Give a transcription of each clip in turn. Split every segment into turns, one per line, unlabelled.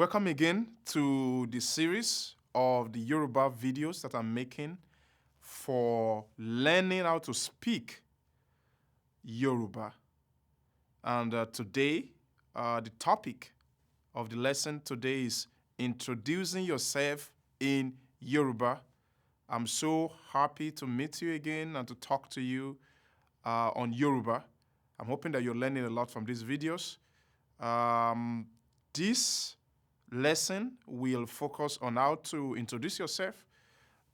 Welcome again to the series of the Yoruba videos that I'm making for learning how to speak Yoruba. And today, the topic of the lesson today is introducing yourself in Yoruba. I'm so happy to meet you again and to talk to you on Yoruba. I'm hoping that you're learning a lot from these videos. This lesson will focus on how to introduce yourself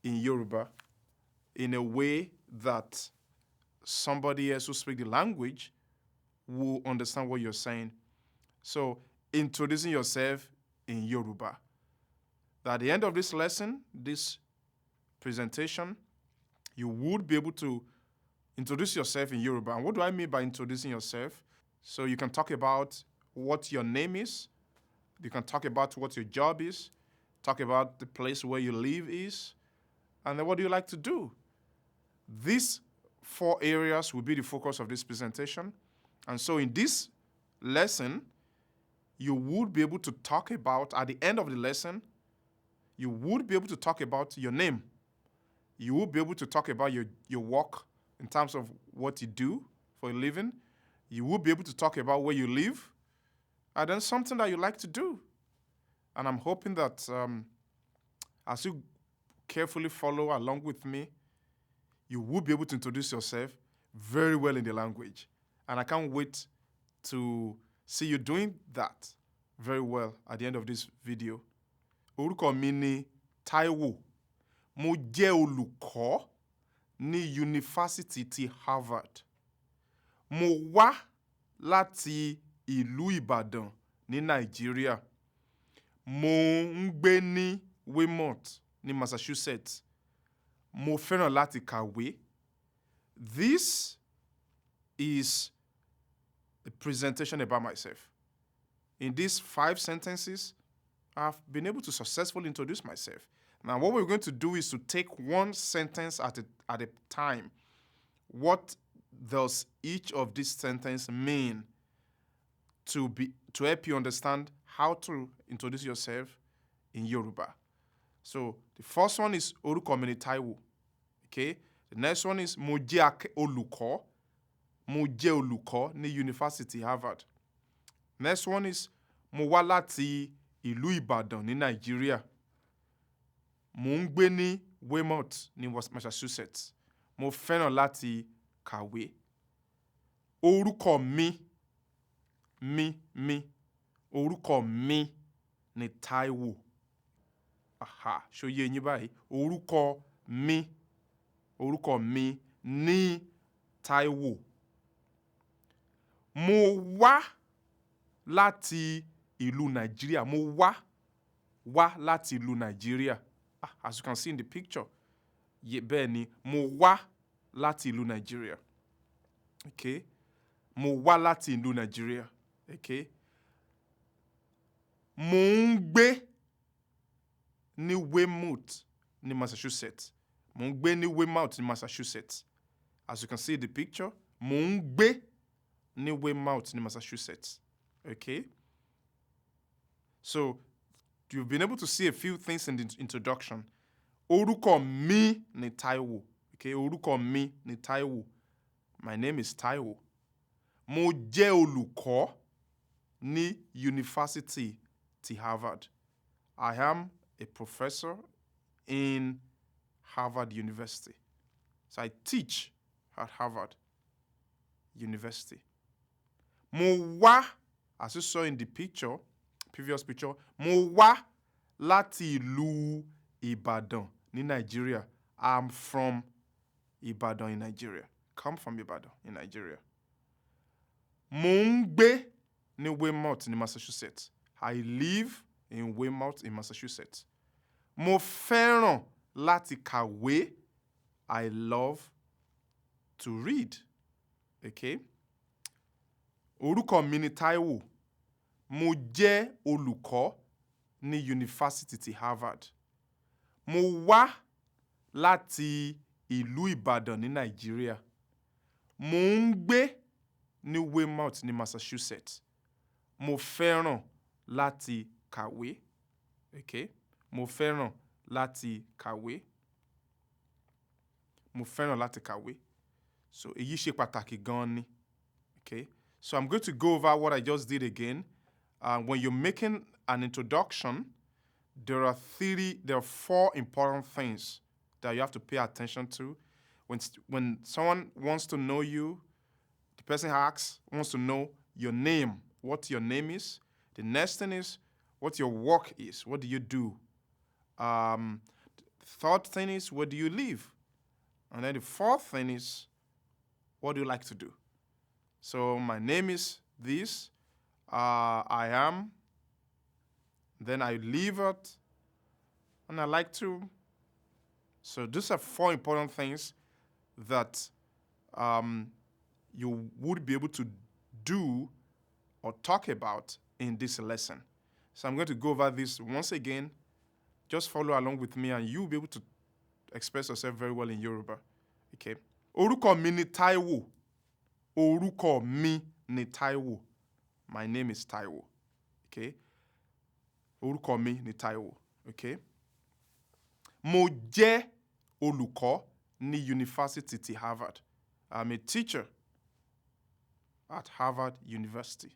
in Yoruba in a way that somebody else who speaks the language will understand what you're saying. So, introducing yourself in Yoruba. At the end of this lesson, this presentation, you would be able to introduce yourself in Yoruba. And what do I mean by introducing yourself? So you can talk about what your name is. You can talk about what your job is. Talk about the place where you live is. And then what do you like to do? These 4 areas will be the focus of this presentation. And so in this lesson, you would be able to talk about, at the end of the lesson, you would be able to talk about your name. You will be able to talk about your work in terms of what you do for a living. You will be able to talk about where you live, and then something that you like to do. And I'm hoping that as you carefully follow along with me, you will be able to introduce yourself very well in the language. And I can't wait to see you doing that very well at the end of this video. Orúkọ mi ni Taiwo. Mo jẹ́ olùkọ́ ní yunifásítì ti Harvard. Mo wá láti ìlú Ìbàdàn ní Nàìjíríà. Mo ń gbé ní Vermont ní Massachusetts. Mo fẹ́ràn láti kàwé. This is a presentation about myself. In these 5 sentences, I've been able to successfully introduce myself. Now, what we're going to do is to take one sentence at a time. What does each of these sentences mean to help you understand how to introduce yourself in Yoruba? So the first one is Orúkọ mi ni Taiwo. Okay? The next one is Mo jẹ́ olùkọ́. Mo jẹ́ olùkọ́ ní University Harvard. Next one is Mo wá láti ìlú Ìbàdàn ní Nàìjíríà. Mo ń gbé ní Vermont ní Massachusetts. Mo fẹ́ràn láti kàwé. Orúkọ mi. Orúkọ mi ni Taiwo. Aha, ṣó yé yín báyìí? Orúkọ mi ni Taiwo. Mo wá láti ìlú Nàìjíríà. Mo wá láti ìlú Nàìjíríà. As you can see in the picture, bẹ́ẹ̀ ni, mo wá láti ìlú Nàìjíríà. Okay? Mo wá láti ìlú Nàìjíríà. Okay? Mo ń gbé ní Vermont ní Massachusetts. Mo ń gbé ní Vermont ní Massachusetts. As you can see in the picture, mo ń gbé ní Vermont ní Massachusetts. Okay? So, you've been able to see a few things in the introduction. Orúkọ mi ni Taiwo. Okay, orúkọ mi ni Taiwo. My name is Taiwo. Mo jẹ́ olùkọ́ ní University ti Harvard. I am a professor in Harvard University. So I teach at Harvard University. Mo wá, as you saw in the picture, previous picture, mo wá láti ìlú Ìbàdàn ní Nigeria. I'm from Ìbàdàn in Nigeria. Come from Ìbàdàn in Nigeria. Mo ń gbé ní Vermont ní Massachusetts. I live in Vermont in Massachusetts. Mo fẹ́ràn láti kàwé. I love to read. Okay? Orúkọ mi ni Taiwo. Mo jẹ́ olùkọ́ ní Yunifásítì ti Harvard. Mo wá láti ìlú Ìbàdàn ní Nàìjíríà. Mo ń gbé ní Vermont ní Massachusetts. Mo fẹ́ràn láti kàwé. Okay? Mo fẹ́ràn láti kàwé. Mo fẹ́ràn láti kàwé. So èyí ṣe pàtàkì gan ni. Okay? So I'm going to go over what I just did again. When you're making an introduction, there are 4 important things that you have to pay attention to. When someone wants to know you, the person wants to know your name, what your name is. The next thing is what your work is. What do you do? Third thing is, where do you live? And then the fourth thing is, what do you like to do? So my name is this. I am. Then I live at. And I like to. So these are 4 important things that you would be able to do or talk about in this lesson. So I'm going to go over this once again. Just follow along with me and you'll be able to express yourself very well in Yoruba. Okay? Orúkọ mi ni Táíwò. Orúkọ mi ni Táíwò. My name is Táíwò. Okay? Orúkọ mi ni Táíwò. Okay? Mo jẹ́ olùkọ́ ní Yunifásítì ti Harvard. I'm a teacher at Harvard University.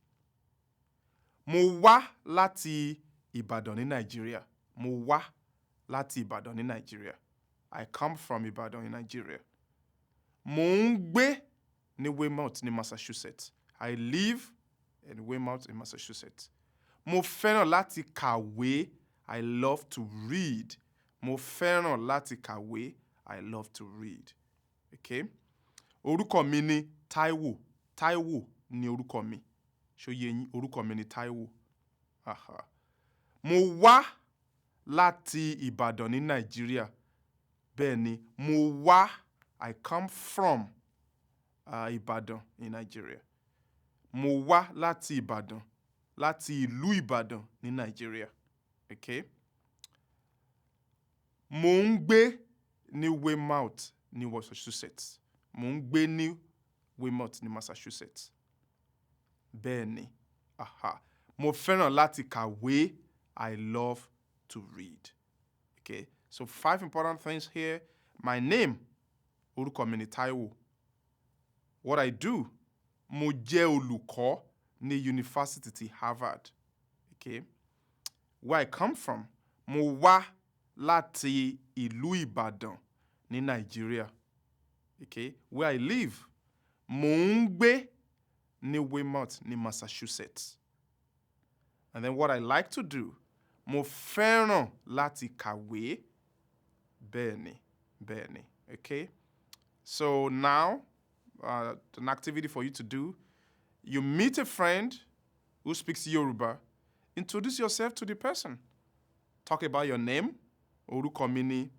Mo wá láti Ìbàdàn ní Nigeria. Mo wá láti Ìbàdàn ní Nigeria. I come from Ìbàdàn in Nigeria. Mo ń gbé ní Weymouth ní Massachusetts. I live in Weymouth in Massachusetts. Mo fẹ́ràn láti kàwé. I love to read. Mo fẹ́ràn láti kàwé. I love to read. Okay? Orúkọ mi ni Táíwò. Táíwò ni orúkọ mi. Ṣó yé yín? Orúkọ mi ni Táíwò. Aha. Mo wá láti Ìbàdàn ní Nigeria. Bẹ́ẹ̀ ni, mo wá. I come from Ìbàdàn in Nigeria. Mo wá láti Ìbàdàn. Láti ìlú Ìbàdàn ní Nigeria. Okay? Mo ń gbé ní Weymouth ní Massachusetts. Mo ń gbé ní Weymouth ní Massachusetts. Bẹ́ẹ̀ ni. Aha. Mo fẹ́ràn láti kàwé. I love to read. Okay? So 5 important things here. My name, orúkọ mi ni Táíwò. What I do, mo jẹ́ olùkọ́ ní Yunifásítì ti Harvard. Okay? Where I come from, mo wá láti ìlú Ìbàdàn ní Nigeria. Okay? Where I live, mo ń gbé ní Weymouth ní Massachusetts. And then what I like to do, mo fẹ́ràn láti kàwé. Bẹ́ẹ̀ ni, bẹ́ẹ̀ ni. Okay? So now, an activity for you to do, you meet a friend who speaks Yoruba. Introduce yourself to the person. Talk about your name. Orúkọ mi ni.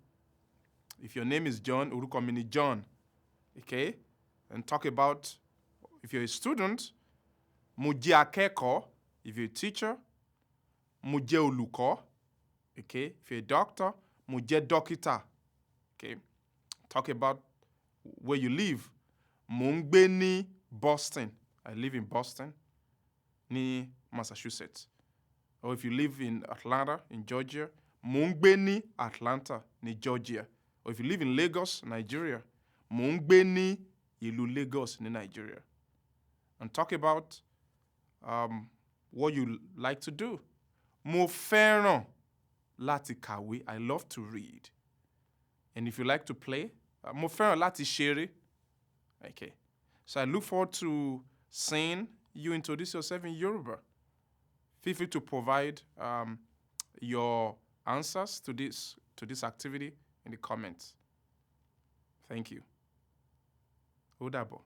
If your name is John, orúkọ mi ni John. Okay? And talk about, if you're a student, mo jẹ́ akẹ́kọ̀ọ́. If you're a teacher, mo jẹ́ olùkọ́. Okay? If you're a doctor, mo jẹ́ dókítà. Okay? Talk about where you live. Mo ń gbé ní Boston. I live in Boston, ní Massachusetts. Or if you live in Atlanta, in Georgia, mo ń gbé ní Atlanta, ní Georgia. Or if you live in Lagos, Nigeria, mo ń gbé ní ìlú Lagos, ní Nigeria. And talk about what you like to do. Mo fẹ́ràn láti kàwé. I love to read. And if you like to play, mo fẹ́ràn láti ṣeré. Okay. So I look forward to seeing you introduce yourself in Yoruba. Feel free to provide your answers to this activity in the comments. Thank you. Ó dàbọ̀.